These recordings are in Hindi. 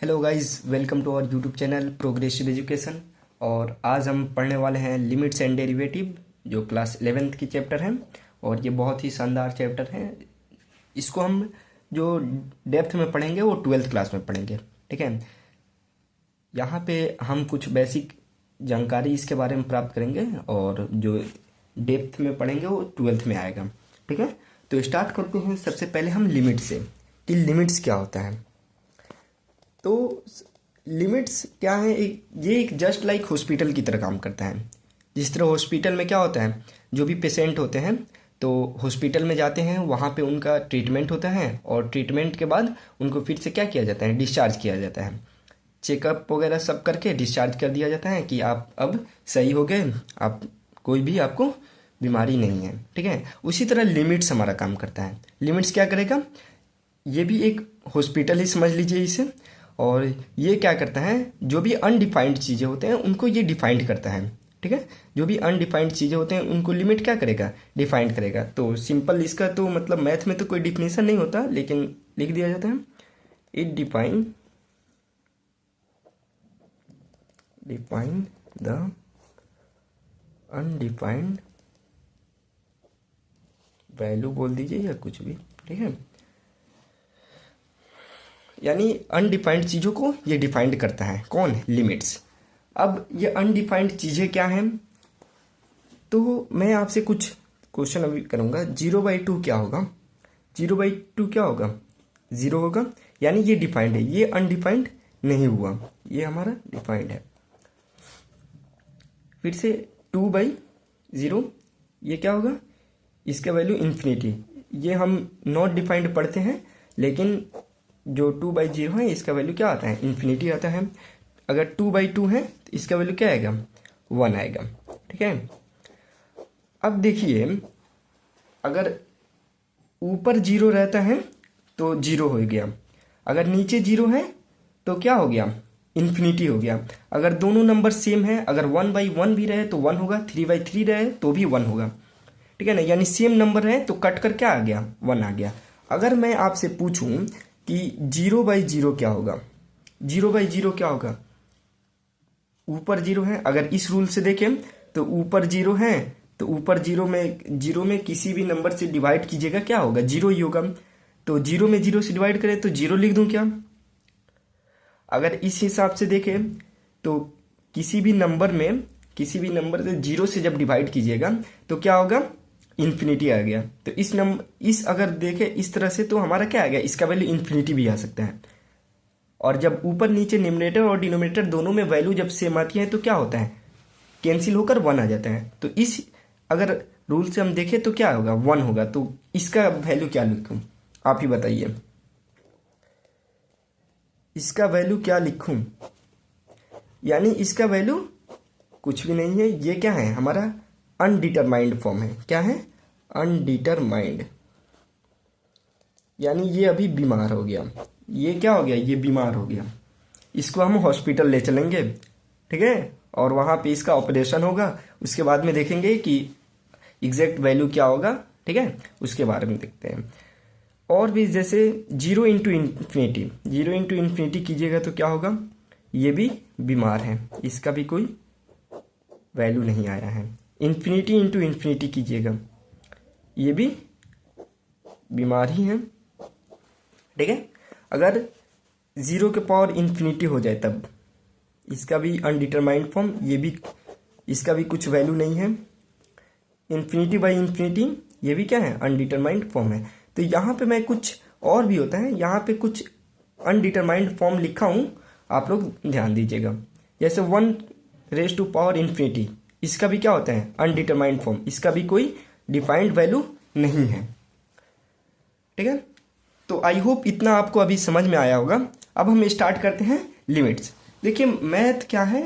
Hello guys, welcome to our YouTube channel progressive education. और आज हम पढ़ने वाले हैं लिमिट्स एंड डेरिवेटिव, जो क्लास 11th की चैप्टर है। और ये बहुत ही शानदार चैप्टर है। इसको हम जो डेप्थ में पढ़ेंगे वो 12th क्लास में पढ़ेंगे। ठीक है, यहाँ पे हम कुछ बेसिक जानकारी इसके बारे में प्राप्त करेंगे और जो डेप्थ में पढ़ेंगे वो 12th में आएगा। ठीक है, तो स्टार्ट करते हैं सबसे पहले हम लिमिट से कि लिमिट्स क्या होता है। तो लिमिट्स क्या है, ये एक जस्ट लाइक हॉस्पिटल की तरह काम करता है। जिस तरह हॉस्पिटल में क्या होता है, जो भी पेशेंट होते हैं तो हॉस्पिटल में जाते हैं, वहाँ पे उनका ट्रीटमेंट होता है और ट्रीटमेंट के बाद उनको फिर से क्या किया जाता है, डिस्चार्ज किया जाता है। चेकअप वगैरह सब करके डिस्चार्ज कर दिया जाता है कि आप अब सही हो गए, आप कोई भी आपको बीमारी नहीं है। ठीक है, उसी तरह लिमिट्स हमारा काम करता है। लिमिट्स क्या करेगा, ये भी एक हॉस्पिटल ही समझ लीजिए इसे। और ये क्या करता है, जो भी अनडिफाइंड चीज़ें होते हैं उनको ये डिफाइंड करता है। ठीक है, जो भी अनडिफाइंड चीज़ें होते हैं उनको लिमिट क्या करेगा, डिफाइंड करेगा। तो सिंपल इसका तो मतलब मैथ में तो कोई डिफिनेशन नहीं होता, लेकिन लिख दिया जाता है it define the undefined value बोल दीजिए या कुछ भी। ठीक है, यानी अनडिफाइंड चीज़ों को ये डिफाइंड करता है। कौन, लिमिट्स। अब ये अनडिफाइंड चीज़ें क्या हैं, तो मैं आपसे कुछ क्वेश्चन अभी करूँगा। 0/2 क्या होगा, 0/2 क्या होगा, 0 होगा। यानी ये डिफाइंड है, ये अनडिफाइंड नहीं हुआ, ये हमारा डिफाइंड है। फिर से 2/0 ये क्या होगा, इसका वैल्यू इन्फिनिटी। ये हम नॉट डिफाइंड पढ़ते हैं, लेकिन जो 2/0 है इसका वैल्यू क्या आता है, इन्फिनिटी आता है। अगर 2/2 है तो इसका वैल्यू क्या आएगा, 1 आएगा। ठीक है, अब देखिए अगर ऊपर 0 रहता है तो 0 हो गया, अगर नीचे 0 है तो क्या हो गया, इन्फिनिटी हो गया। अगर दोनों नंबर सेम है, अगर 1/1 भी रहे तो 1 होगा, 3/3 रहे तो भी 1 होगा। ठीक है ना, यानी सेम नंबर है तो कट कर क्या आ गया, 1 आ गया। अगर मैं आपसे पूछूं कि 0/0 क्या होगा, 0/0 क्या होगा, ऊपर 0 है। अगर इस रूल से देखें तो ऊपर 0 है तो ऊपर 0 में किसी भी नंबर से डिवाइड कीजिएगा, क्या होगा, 0 ही होगा। तो 0 में 0 से डिवाइड करें तो 0 लिख दूं क्या। अगर इस हिसाब से देखें तो किसी भी नंबर से 0 से जब डिवाइड कीजिएगा तो क्या होगा, इन्फिनिटी आ गया। तो इस अगर देखें इस तरह से तो हमारा क्या आ गया, इसका वैल्यू इन्फिनिटी भी आ सकता है। और जब ऊपर नीचे न्यूमरेटर और डिनोमिनेटर दोनों में वैल्यू जब सेम आती है तो क्या होता है, कैंसिल होकर 1 आ जाता है। तो इस अगर रूल से हम देखें तो क्या होगा, 1 होगा। तो इसका वैल्यू क्या लिखूं, आप ही बताइए, इसका वैल्यू क्या लिखूं। यानी इसका वैल्यू कुछ भी नहीं है, ये क्या है, हमारा अनडिटरमाइंड फॉर्म है। क्या है, अनडिटरमाइंड। यानी ये अभी बीमार हो गया, ये क्या हो गया, ये बीमार हो गया। इसको हम हॉस्पिटल ले चलेंगे। ठीक है, और वहाँ पे इसका ऑपरेशन होगा, उसके बाद में देखेंगे कि एग्जैक्ट वैल्यू क्या होगा। ठीक है, उसके बारे में देखते हैं। और भी जैसे 0 × कीजिएगा तो क्या होगा, ये भी बीमार है, इसका भी कोई वैल्यू नहीं आया है। ∞ कीजिएगा, ये भी बीमार ही है। ठीक है, अगर 0 के पावर इन्फिनिटी हो जाए तब इसका भी अनडिटरमाइंड फॉर्म, ये भी, इसका भी कुछ वैल्यू नहीं है। ∞/∞ ये भी क्या है, अनडिटरमाइंड फॉर्म है। तो यहाँ पे मैं कुछ और भी होता है, यहाँ पे कुछ अनडिटरमाइंड फॉर्म लिखा हूँ, आप लोग ध्यान दीजिएगा। जैसे 1�∞, इसका भी क्या होता है, अनडिटरमाइंड फॉर्म, इसका भी कोई डिफाइंड वैल्यू नहीं है। ठीक है, तो आई होप इतना आपको अभी समझ में आया होगा। अब हम स्टार्ट करते हैं लिमिट्स। देखिए मैथ क्या है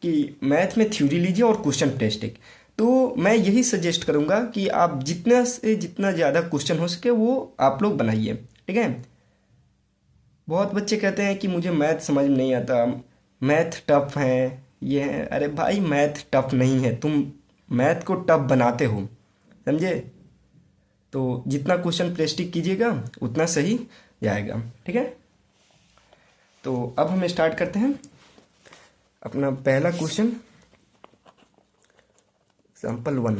कि मैथ में थ्योरी लीजिए और क्वेश्चन टेस्टिंग। तो मैं यही सजेस्ट करूंगा कि आप जितना से जितना ज़्यादा क्वेश्चन हो सके वो आप लोग बनाइए। ठीक है, बहुत बच्चे कहते हैं कि मुझे मैथ समझ में नहीं आता, मैथ टफ है, ये है। अरे भाई मैथ टफ नहीं है, तुम मैथ को टफ बनाते हो, समझे। तो जितना क्वेश्चन प्रैक्टिस कीजिएगा उतना सही जाएगा। ठीक है, तो अब हम स्टार्ट करते हैं अपना पहला क्वेश्चन। एग्जाम्पल 1।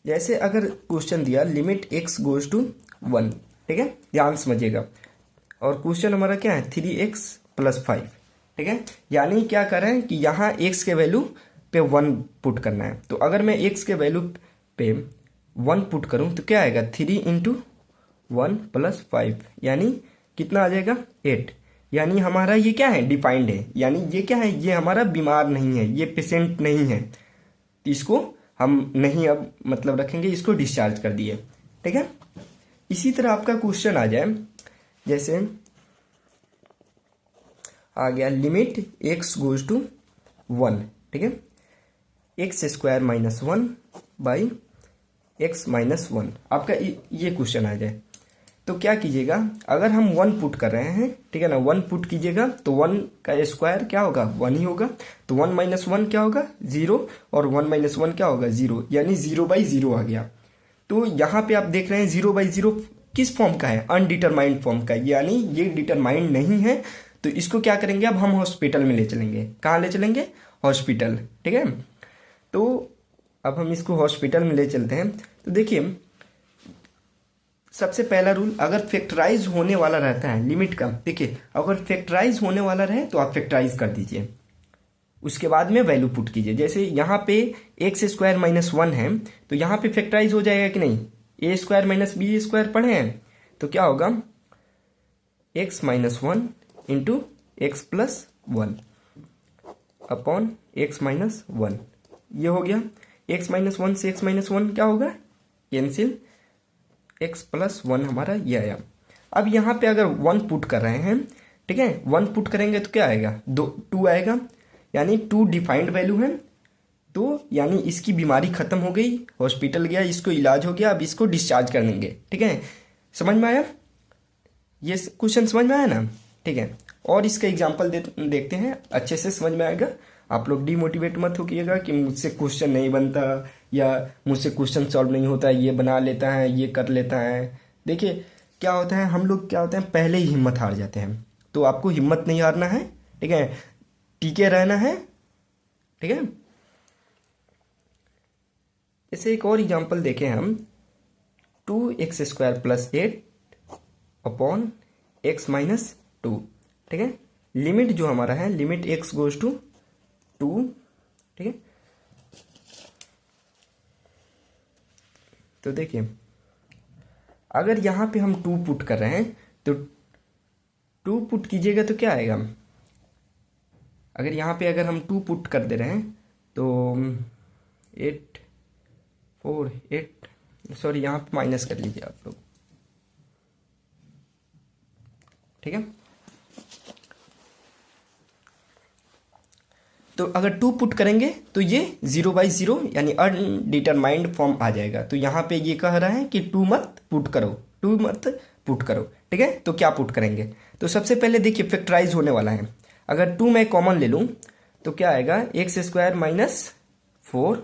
जैसे अगर क्वेश्चन दिया लिमिट x गोज टू 1, ठीक है, ध्यान समझिएगा। और क्वेश्चन हमारा क्या है 3x + 5, ठीक है। यानी क्या कर रहे हैं कि यहाँ x के वैल्यू पे 1 पुट करना है। तो अगर मैं x के वैल्यू पे 1 पुट करूँ तो क्या आएगा 3 × 1 + 5, यानी कितना आ जाएगा 8। यानी हमारा ये क्या है डिफाइंड है, यानी ये क्या है, ये हमारा बीमार नहीं है, ये पेशेंट नहीं है, तो इसको हम नहीं अब मतलब रखेंगे, इसको डिस्चार्ज कर दिए, ठीक है। इसी तरह आपका क्वेश्चन आ जाए, जैसे आ गया लिमिट x गोज टू 1, ठीक है, x² - 1 x - 1, आपका ये क्वेश्चन आ जाए। तो क्या कीजिएगा, अगर हम 1 पुट कर रहे हैं, ठीक है ना, 1 पुट कीजिएगा तो 1 का स्क्वायर क्या होगा 1 ही होगा। तो 1 - 1 क्या होगा 0, और 1 - 1 क्या होगा 0, यानी 0/0 आ गया। तो यहाँ पे आप देख रहे हैं 0/0 किस फॉर्म का है, अनडिटरमाइंड फॉर्म का, यानी ये डिटरमाइंड नहीं है। तो इसको क्या करेंगे, अब हम हॉस्पिटल में ले चलेंगे। कहाँ ले चलेंगे, हॉस्पिटल, ठीक है। तो अब हम इसको हॉस्पिटल में ले चलते हैं। तो देखिए सबसे पहला रूल, अगर फैक्टराइज होने वाला रहता है लिमिट का, देखिए अगर फैक्टराइज होने वाला रहे तो आप फैक्टराइज कर दीजिए, उसके बाद में वैल्यू पुट कीजिए। जैसे यहाँ पे x² - 1 है, तो यहाँ पे फैक्टराइज हो जाएगा कि नहीं, a² - b² पढ़े हैं, तो क्या होगा x - 1 × x + 1 अपॉन x - 1, ये हो गया। x - 1 से x - 1 क्या होगा कैंसिल, x + 1 हमारा ये आया। अब यहाँ पे अगर 1 पुट कर रहे हैं, ठीक है, 1 पुट करेंगे तो क्या आएगा 2 आएगा, यानी 2 डिफाइंड वैल्यू है। तो यानी इसकी बीमारी खत्म हो गई, हॉस्पिटल गया, इसको इलाज हो गया, अब इसको डिस्चार्ज कर देंगे, ठीक है। समझ में आया, ये क्वेश्चन समझ में आया ना, ठीक है। और इसका एग्जाम्पल देखते हैं, अच्छे से समझ में आएगा। आप लोग डिमोटिवेट मत होइएगा कि मुझसे क्वेश्चन नहीं बनता या मुझसे क्वेश्चन सॉल्व नहीं होता, ये बना लेता है, ये कर लेता है। देखिए क्या होता है, हम लोग क्या होते हैं पहले ही हिम्मत हार जाते हैं। तो आपको हिम्मत नहीं हारना है, ठीक है, टीके रहना है, ठीक है। जैसे एक और एग्जांपल देखें हम, 2x² + 8 अपॉन x - 2, ठीक है। लिमिट जो हमारा है लिमिट x गोज टू 2, ठीक है। तो देखिए अगर यहाँ पे हम 2 पुट कर रहे हैं तो 2 पुट कीजिएगा तो क्या आएगा, अगर यहाँ पे अगर हम 2 पुट कर दे रहे हैं तो 8 4 8, सॉरी यहाँ पे माइनस कर लीजिए आप लोग, ठीक है। तो अगर 2 पुट करेंगे तो ये 0/0 यानी अनडिटरमाइंड फॉर्म आ जाएगा। तो यहाँ पे ये कह रहा है कि 2 मत पुट करो, 2 मत पुट करो, ठीक है। तो क्या पुट करेंगे, तो सबसे पहले देखिए फैक्टराइज होने वाला है। अगर 2 मैं कॉमन ले लूँ तो क्या आएगा x² - 4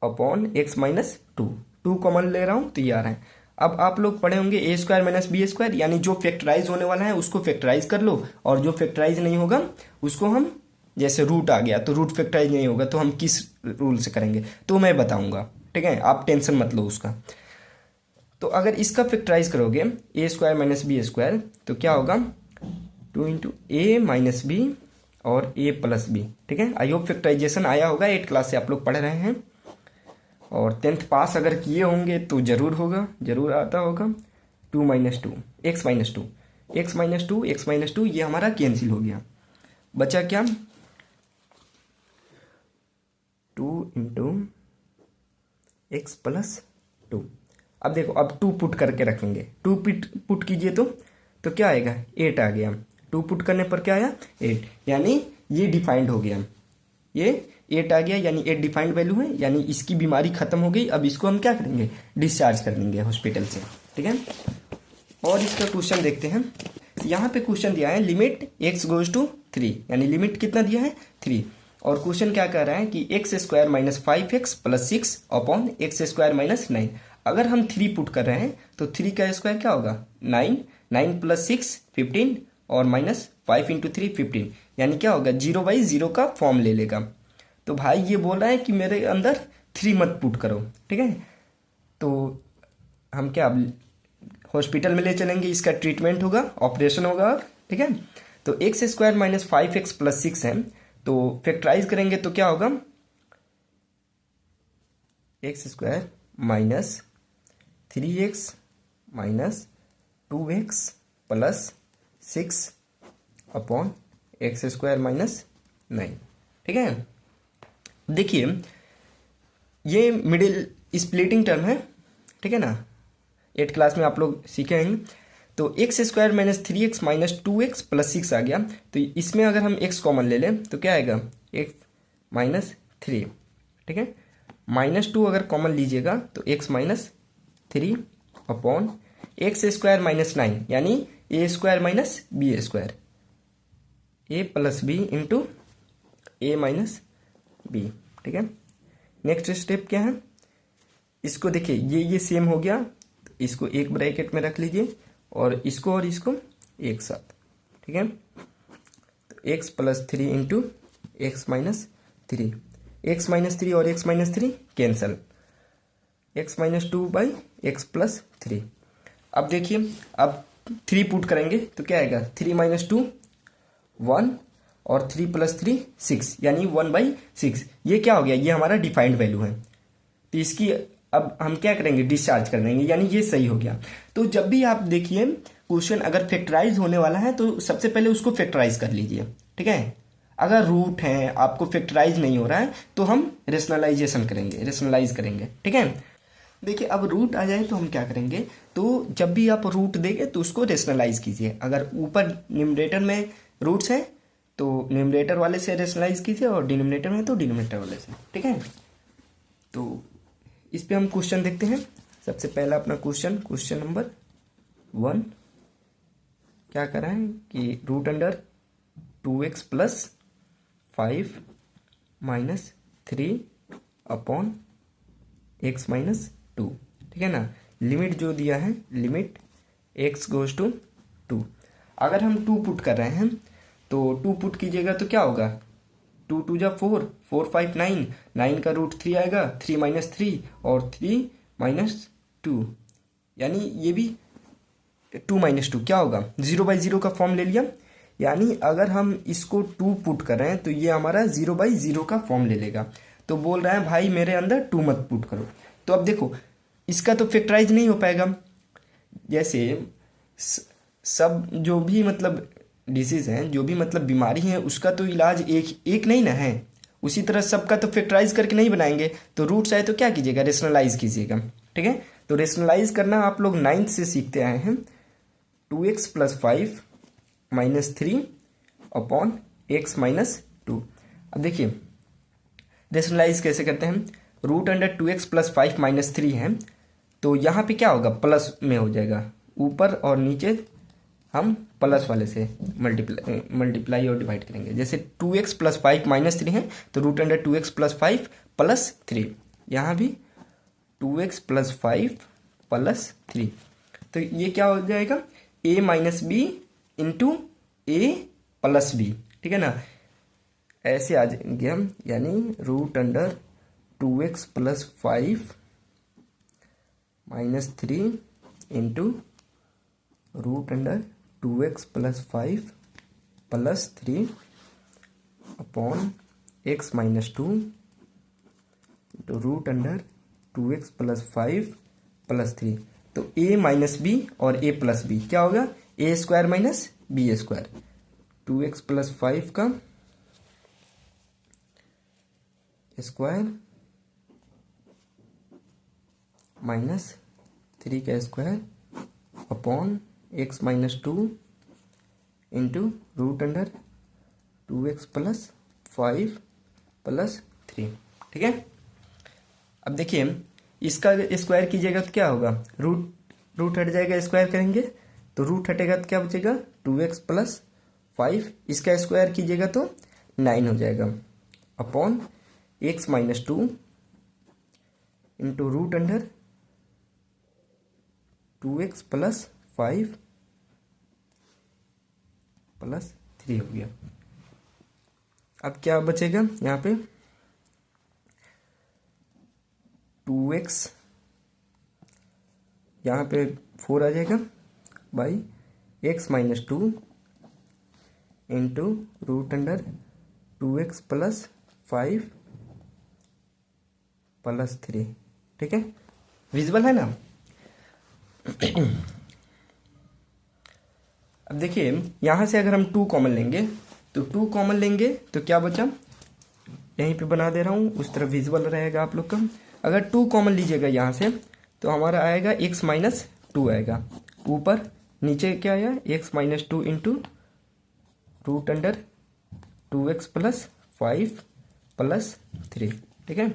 अपॉन x - 2, 2 कॉमन ले रहा हूँ तो ये आ रहा है। अब आप लोग पढ़े होंगे a² - b², यानी जो फैक्टराइज होने वाला है उसको फैक्टराइज कर लो, और जो फैक्टराइज नहीं होगा उसको हम, जैसे रूट आ गया तो रूट फैक्टराइज नहीं होगा तो हम किस रूल से करेंगे तो मैं बताऊंगा, ठीक है, आप टेंशन मत लो उसका। तो अगर इसका फैक्टराइज करोगे a² - b² तो क्या होगा 2 × a - b और a + b, ठीक है। आई होप फैक्टराइजेशन आया होगा, 8 क्लास से आप लोग पढ़ रहे हैं और 10th पास अगर किए होंगे तो जरूर होगा, जरूर आता होगा। 2 - 2 x - 2 x - 2 x - 2 ये हमारा कैंसिल हो गया, बचा क्या 2 × x + 2। अब देखो अब 2 पुट करके रखेंगे, 2 पुट कीजिए तो क्या आएगा 8 आ गया। 2 पुट करने पर क्या आया 8, यानी ये डिफाइंड हो गया, ये 8 आ गया, यानी 8 डिफाइंड वैल्यू है, यानी इसकी बीमारी खत्म हो गई। अब इसको हम क्या करेंगे डिस्चार्ज कर देंगे हॉस्पिटल से, ठीक है। और इसका क्वेश्चन देखते हैं। यहाँ पे क्वेश्चन दिया है लिमिट x गोज टू 3, यानी लिमिट कितना दिया है 3, और क्वेश्चन क्या कह रहा है कि x² - 5x + 6 अपॉन x² - 9। अगर हम 3 पुट कर रहे हैं तो 3 का स्क्वायर क्या होगा 9, 9 + 6 15, और -5 × 3 15, यानी क्या होगा 0/0 का फॉर्म ले लेगा। तो भाई ये बोल रहा है कि मेरे अंदर 3 मत पुट करो, ठीक है। तो हम क्या हॉस्पिटल में ले चलेंगे, इसका ट्रीटमेंट होगा, ऑपरेशन होगा, ठीक है। तो x² - 5x + 6 है, तो फैक्टराइज करेंगे तो क्या होगा, x² - 3x - 2x + 6 upon x² - 9, ठीक है। देखिए ये मिडिल स्प्लिटिंग टर्म है, ठीक है ना, 8th क्लास में आप लोग सीखे हैं। तो x² - 3x - 2x + 6 आ गया। तो इसमें अगर हम x कॉमन ले लें तो क्या आएगा, x - 3, ठीक है। -2 अगर कॉमन लीजिएगा तो x - 3 अपॉन x² - 9, यानी a² - b², a + b into a - b, ठीक है। नेक्स्ट स्टेप क्या है, इसको देखिए ये सेम हो गया, तो इसको एक ब्रैकेट में रख लीजिए और इसको एक साथ, ठीक है। तो x + 3 इंटू x - 3, x - 3 और x - 3 कैंसल, x - 2/x + 3। अब देखिए, अब 3 पुट करेंगे तो क्या आएगा, 3 - 2 1 और 3 + 3 6, यानी 1/6। ये क्या हो गया, ये हमारा डिफाइंड वैल्यू है। तो इसकी अब हम क्या करेंगे, डिस्चार्ज कर देंगे, यानी ये सही हो गया। तो जब भी आप देखिए क्वेश्चन अगर फैक्टराइज होने वाला है तो सबसे पहले उसको फैक्टराइज कर लीजिए, ठीक है। अगर रूट है, आपको फैक्टराइज नहीं हो रहा है, तो हम रेशनलाइजेशन करेंगे, रेशनलाइज करेंगे, ठीक है। देखिए अब रूट आ जाए तो हम क्या करेंगे, तो जब भी आप रूट देंगे तो उसको रेशनलाइज कीजिए। अगर ऊपर न्यूमरेटर में रूट्स हैं तो न्यूमरेटर वाले से रेशनलाइज कीजिए, और डिनोमिनेटर में तो डिनोमिनेटर वाले से, ठीक है। तो इस पे हम क्वेश्चन देखते हैं। सबसे पहला अपना क्वेश्चन नंबर 1 क्या कर रहा है कि √2x + 5 - 3 अपॉन x - 2, ठीक है ना। लिमिट जो दिया है, लिमिट x गोज टू 2। अगर हम 2 पुट कर रहे हैं तो 2 पुट कीजिएगा तो क्या होगा, 2 × 2 = 4, 4 5 9, 9 का √3 आएगा, 3 - 3 और 3 - 2, यानी ये भी 2 - 2 क्या होगा, 0/0 का फॉर्म ले लिया। यानी अगर हम इसको 2 पुट कर रहे हैं तो ये हमारा 0/0 का फॉर्म ले लेगा। तो बोल रहा है भाई मेरे अंदर 2 मत पुट करो। तो अब देखो इसका तो फैक्टराइज नहीं हो पाएगा। जैसे सब जो भी मतलब डिसीज हैं, जो भी मतलब बीमारी है, उसका तो इलाज एक नहीं ना है। उसी तरह सबका तो फैक्टराइज करके नहीं बनाएंगे। तो रूट्स आए तो क्या कीजिएगा, रेशनलाइज कीजिएगा, ठीक है। तो रेशनलाइज करना आप लोग 9th से सीखते आए हैं। 2x + 5 - 3 upon x - 2। अब देखिए रेशनलाइज कैसे करते हैं, √2x + 5 - 3 है, तो यहाँ पे क्या होगा, प्लस में हो जाएगा, ऊपर और नीचे हम प्लस वाले से मल्टीप्लाई और डिवाइड करेंगे। जैसे 2x + 5 - 3 है तो √2x + 5 + 3, यहाँ भी 2x + 5 + 3। तो ये क्या हो जाएगा, a - b into a + b, ठीक है ना। ऐसे आ जाएंगे हम, यानी √2x + 5 - 3 into √2x + 5 + 3 upon x - 2 into √2x + 5 + 3। तो a - b और a + b क्या होगा, a² - b², 2x + 5 का स्क्वायर -3 का square upon x - 2 into √2x + 5 + 3, ठीक है। अब देखिए इसका स्क्वायर कीजिएगा तो क्या होगा, रूट हट जाएगा, स्क्वायर करेंगे तो रूट हटेगा तो क्या बचेगा, 2x + 5, इसका स्क्वायर कीजिएगा तो 9 हो जाएगा, upon x - 2 into √2x + 5 plus 3 हो गया। अब क्या बचेगा यहाँ पे 2x, यहाँ पे 4 आ जाएगा by x minus 2 into root under 2x plus 5 plus 3। ठीक है, विजिबल है ना। अब देखिए यहाँ से अगर हम 2 कॉमन लेंगे तो 2 कॉमन लेंगे तो क्या बचा, यहीं पे बना दे रहा हूँ, उस तरफ विजिबल रहेगा आप लोग का। अगर 2 कॉमन लीजिएगा यहाँ से तो हमारा आएगा x माइनस 2 आएगा, ऊपर नीचे क्या आया x minus 2 into root under 2x plus 5 plus 3। ठीक है,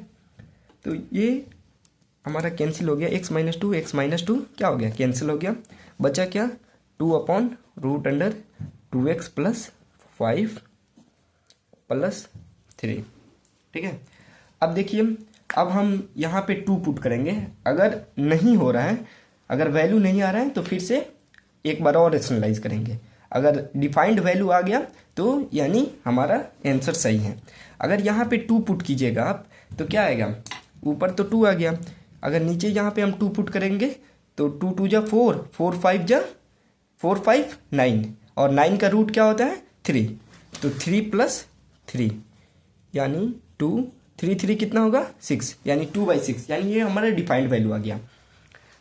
तो ये हमारा कैंसिल हो गया, x माइनस टू क्या हो गया, कैंसिल हो गया। बचा क्या 2 upon root under 2x plus 5 plus 3। ठीक है, अब देखिए अब हम यहाँ पे 2 पुट करेंगे, अगर नहीं हो रहा है, अगर वैल्यू नहीं आ रहा है तो फिर से एक बार और रेशनलाइज करेंगे। अगर डिफाइंड वैल्यू आ गया तो यानी हमारा आंसर सही है। अगर यहाँ पे 2 पुट कीजिएगा आप तो क्या आएगा, ऊपर तो 2 आ गया, अगर नीचे यहाँ पे हम 2 पुट करेंगे तो 2 2 जा 4, 4 5 जा 4 5 9, और 9 का रूट क्या होता है 3, तो 3 प्लस 3 यानी 2, 3 3 कितना होगा 6, यानी 2/6, यानी ये हमारा डिफाइंड वैल्यू आ गया।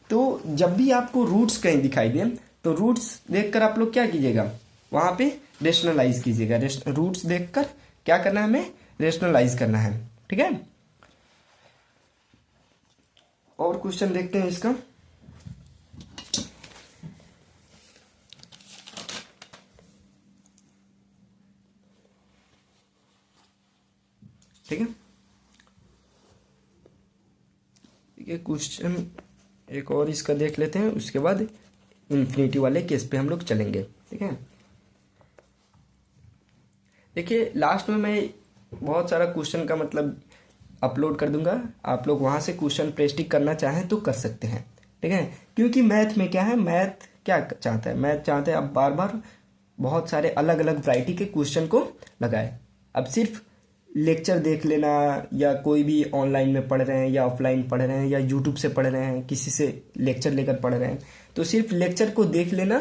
तो जब भी आपको रूट्स कहीं दिखाई दे तो रूट्स देखकर आप लोग क्या कीजिएगा, वहाँ पे रेशनलाइज कीजिएगा। रूट्स देखकर क्या करना है, हमें रेशनलाइज करना है। ठीक है, और क्वेश्चन देखते हैं इसका। ठीक है, क्वेश्चन एक और इसका देख लेते हैं, उसके बाद इन्फिनिटी वाले केस पे हम लोग चलेंगे। ठीक है, देखिए लास्ट में मैं बहुत सारा क्वेश्चन का मतलब अपलोड कर दूंगा, आप लोग वहां से क्वेश्चन प्रैक्टिस करना चाहें तो कर सकते हैं। ठीक है, क्योंकि मैथ में क्या है, मैथ क्या चाहता है, मैथ चाहता है अब बार बार बहुत सारे अलग अलग वैरायटी के क्वेश्चन को लगाए। अब सिर्फ लेक्चर देख लेना या कोई भी ऑनलाइन में पढ़ रहे हैं या ऑफलाइन पढ़ रहे हैं या यूट्यूब से पढ़ रहे हैं, किसी से लेक्चर लेकर पढ़ रहे हैं, तो सिर्फ लेक्चर को देख लेना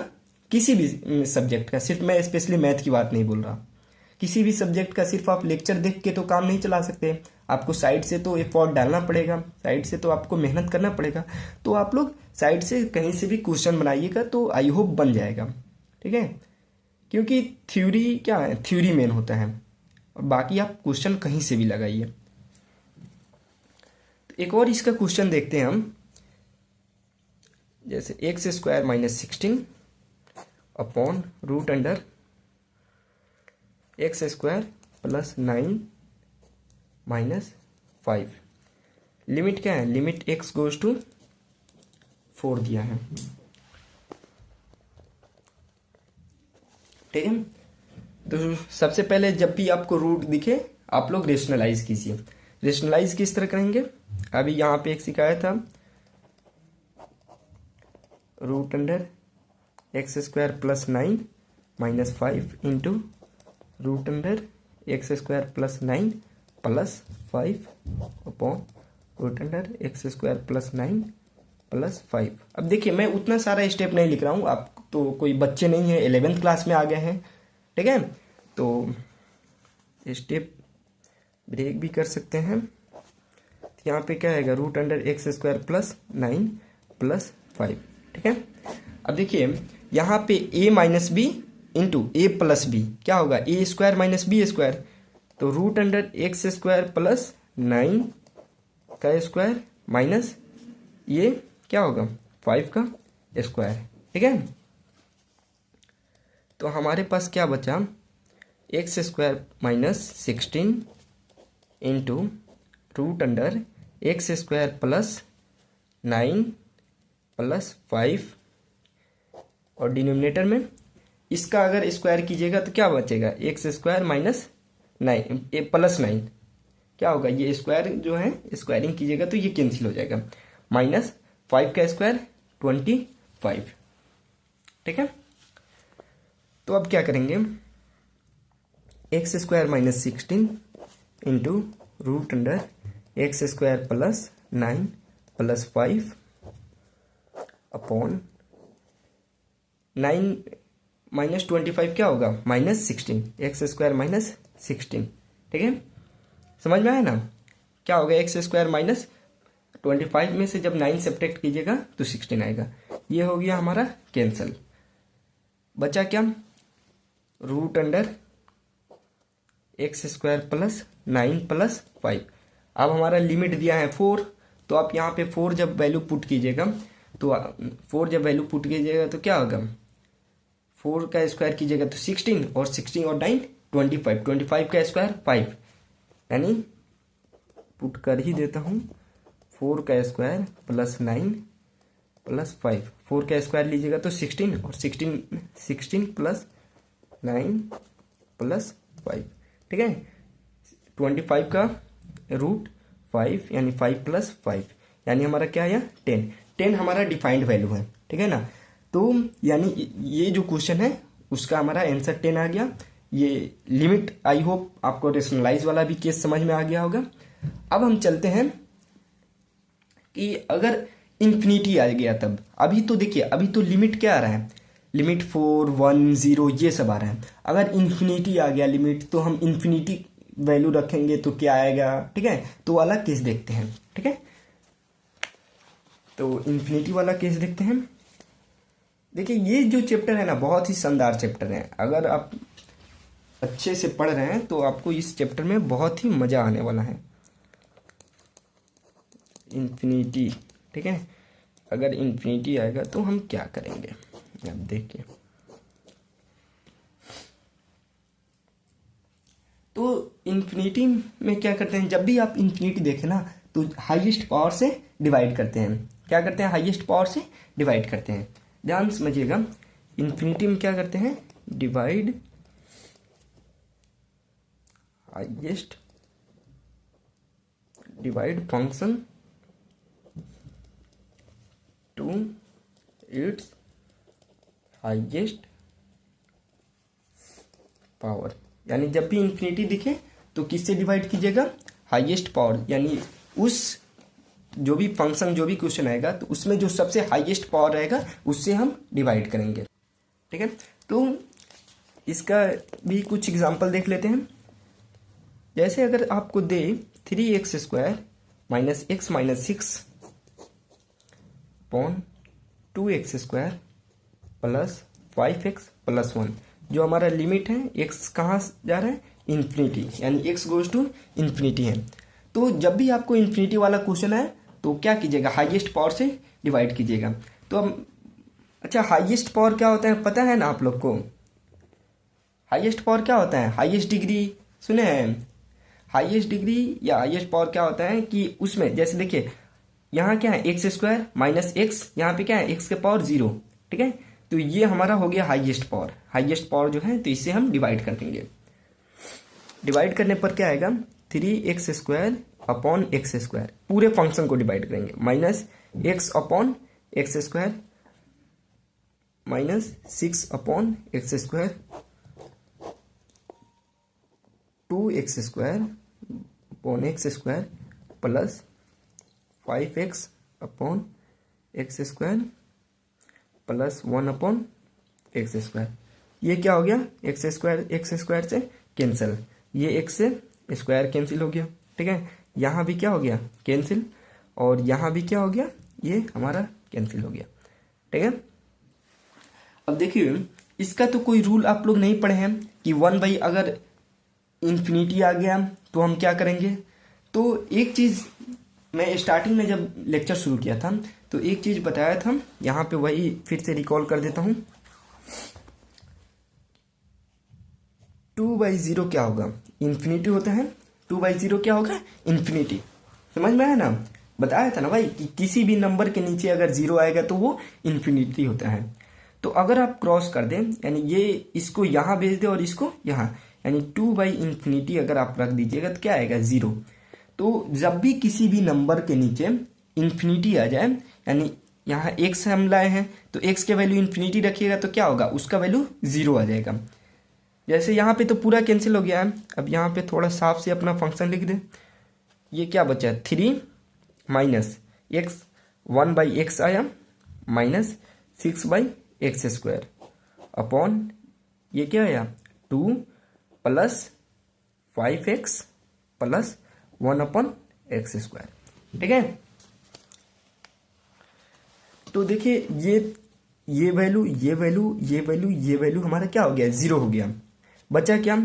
किसी भी सब्जेक्ट का, सिर्फ मैं स्पेशली मैथ की बात नहीं बोल रहा, किसी भी सब्जेक्ट का सिर्फ आप लेक्चर देख के तो काम नहीं चला सकते, आपको साइड से तो एफर्ट डालना पड़ेगा, साइड से तो आपको मेहनत करना पड़ेगा। तो आप लोग साइड से कहीं से भी क्वेश्चन बनाइएगा तो आई होप बन जाएगा। ठीक है, क्योंकि थ्योरी क्या है, थ्योरी मेन होता है, और बाकी आप क्वेश्चन कहीं से भी लगाइए। तो एक और इसका क्वेश्चन देखते हैं हम, जैसे x² minus 16 upon root under x² plus 9 minus 5। Limit क्या है, लिमिट x गोज टू 4 दिया है। ठीक है, तो सबसे पहले जब भी आपको रूट दिखे आप लोग रेशनलाइज कीजिए। रेशनलाइज किस तरह करेंगे, अभी यहाँ पे एक सिखाया था, root under x² plus 9 minus 5 into root under x² plus 9 plus 5 upon root under x² plus 9 plus 5। अब देखिए मैं उतना सारा स्टेप नहीं लिख रहा हूँ, आप तो कोई बच्चे नहीं है, 11th क्लास में आ गए हैं। ठीक है, तो स्टेप ब्रेक भी कर सकते हैं। तो यहाँ पे क्या आएगा, root under x² plus 9 plus 5। ठीक है, अब देखिए यहाँ पे a minus b into a plus b क्या होगा, a² माइनस b², तो रूट अंडर x² प्लस 9 का स्क्वायर माइनस ये क्या होगा 5 का स्क्वायर। ठीक है, तो हमारे पास क्या बचा, x² minus 16 into root under x² plus 9 plus 5, और डिनोमिनेटर में इसका अगर स्क्वायर कीजिएगा तो क्या बचेगा, x² माइनस 9 प्लस 9 क्या होगा, ये स्क्वायर जो है स्क्वायरिंग कीजिएगा तो ये कैंसिल हो जाएगा, माइनस 5 का स्क्वायर 25। ठीक है, तो अब क्या करेंगे, x square minus 16 into root under x square plus 9 plus 5 upon 9 minus 25 क्या होगा, माइनस 16, एक्स स्क्वायर माइनस 16। ठीक है, समझ में आया ना, क्या होगा एक्स स्क्वायर माइनस 25 में से जब 9 सब्ट्रैक्ट कीजिएगा तो 16 आएगा। ये हो गया हमारा कैंसल। बचा क्या, root under x square plus 9 plus 5। अब हमारा लिमिट दिया है 4, तो आप यहाँ पे 4 जब वैल्यू पुट कीजिएगा तो 4 जब वैल्यू पुट कीजिएगा तो क्या होगा, 4 का स्क्वायर कीजिएगा तो 16 और 16 और 9 25, 25 का स्क्वायर 5, यानी पुट कर ही देता हूँ 4 का स्क्वायर प्लस 9 प्लस 5। 4 का स्क्वायर लीजिएगा तो 16 और 16 प्लस 9 प्लस 5। ठीक है, 25 का रूट 5 यानी 5 प्लस 5, यानी हमारा क्या है 10। 10 हमारा डिफाइंड वैल्यू है। ठीक है ना, तो यानी ये जो क्वेश्चन है उसका हमारा आंसर 10 आ गया। ये लिमिट आई होप आपको रेशनलाइज वाला भी केस समझ में आ गया होगा। अब हम चलते हैं कि अगर इन्फिनिटी आ गया तब, अभी तो देखिए अभी तो लिमिट क्या आ रहा है, लिमिट 4 1 0 ये सब आ रहा है। अगर इन्फिनिटी आ गया लिमिट तो हम इन्फिनिटी वैल्यू रखेंगे तो क्या आएगा। ठीक है, तो वाला केस देखते हैं। ठीक है, तो इन्फिनिटी वाला केस देखते हैं। देखिए ये जो चैप्टर है ना बहुत ही शानदार चैप्टर है। अगर आप अच्छे से पढ़ रहे हैं तो आपको इस चैप्टर में बहुत ही मजा आने वाला है। इन्फिनिटी, ठीक है, अगर इन्फिनिटी आएगा तो हम क्या करेंगे, अब देखिए। तो इन्फिनिटी में क्या करते हैं, जब भी आप इन्फिनिटी देखें ना तो हाईएस्ट पावर से डिवाइड करते हैं। क्या करते हैं, हाईएस्ट पावर से डिवाइड करते हैं। ध्यान समझिएगा, इन्फिनिटी में क्या करते हैं, divide highest, divide function to its highest power. यानी जब भी इन्फिनिटी दिखे तो किससे डिवाइड कीजिएगा, हाईएस्ट पावर, यानी उस जो भी फंक्शन जो भी क्वेश्चन आएगा तो उसमें जो सबसे हाईएस्ट पावर रहेगा उससे हम डिवाइड करेंगे। ठीक है, तो इसका भी कुछ एग्जांपल देख लेते हैं। जैसे अगर आपको दे 3x square minus x minus 6 upon 2x square plus 5x plus 1, जो हमारा लिमिट है x कहाँ जा रहा है, इन्फिनिटी, यानी x गोज टू इन्फिनिटी है। तो जब भी आपको इन्फिनिटी वाला क्वेश्चन आए तो क्या कीजिएगा, हाईएस्ट पावर से डिवाइड कीजिएगा। तो अब अच्छा हाईएस्ट पावर क्या होता है पता है ना आप लोग को, हाईएस्ट पावर क्या होता है, हाईएस्ट डिग्री सुने हैं, हाईएस्ट डिग्री या हाईएस्ट पावर क्या होता है कि उसमें जैसे देखिए यहाँ क्या है एक्स स्क्वायर माइनस एक्स, यहाँ पे क्या है एक्स के पावर 0। ठीक है, तो ये हमारा हो गया हाईएस्ट पावर। हाईएस्ट पावर जो है तो इससे हम डिवाइड कर देंगे। डिवाइड करने पर क्या आएगा, 3x square upon x square, पूरे फंक्शन को डिवाइड करेंगे, minus x upon x square minus 6 upon x square 2x square upon x square plus 5x upon x square plus 1 upon x square. ये क्या हो गया, एक्स स्क्वायर से कैंसिल, ये एक्स से स्क्वायर कैंसिल हो गया। ठीक है, यहाँ भी क्या हो गया कैंसिल, और यहाँ भी क्या हो गया, ये हमारा कैंसिल हो गया। ठीक है, अब देखिए इसका तो कोई रूल आप लोग नहीं पढ़े हैं कि 1/, अगर इन्फिनिटी आ गया तो हम क्या करेंगे। तो एक चीज़ मैं स्टार्टिंग में जब लेक्चर शुरू किया था तो एक चीज़ बताया था, यहाँ पे वही फिर से रिकॉल कर देता हूँ। 2/0 क्या होगा, इन्फिनिटी होता है, 2/0 क्या होगा, इन्फिनिटी। समझ में आया ना, बताया था ना भाई कि किसी भी नंबर के नीचे अगर 0 आएगा तो वो इन्फिनिटी होता है। तो अगर आप क्रॉस कर दें, यानी ये इसको यहाँ भेज दें और इसको यहाँ, यानी 2/∞ अगर आप रख दीजिएगा तो क्या आएगा 0। तो जब भी किसी भी नंबर के नीचे इन्फिनिटी आ जाए, यानी यहाँ एक्स हम लाए हैं तो एक्स के वैल्यू इन्फिनिटी रखिएगा तो क्या होगा, उसका वैल्यू 0 आ जाएगा। जैसे यहाँ पे तो पूरा कैंसिल हो गया है। अब यहाँ पे थोड़ा साफ से अपना फंक्शन लिख दे। ये क्या बचा है, 3 माइनस एक्स, 1/x आया माइनस 6/x² अपॉन ये क्या आया 2 प्लस 5x प्लस 1/x²। ठीक है, तो देखिए ये वैल्यू ये वैल्यू ये वैल्यू ये वैल्यू हमारा क्या हो गया, 0 हो गया। बचा क्या,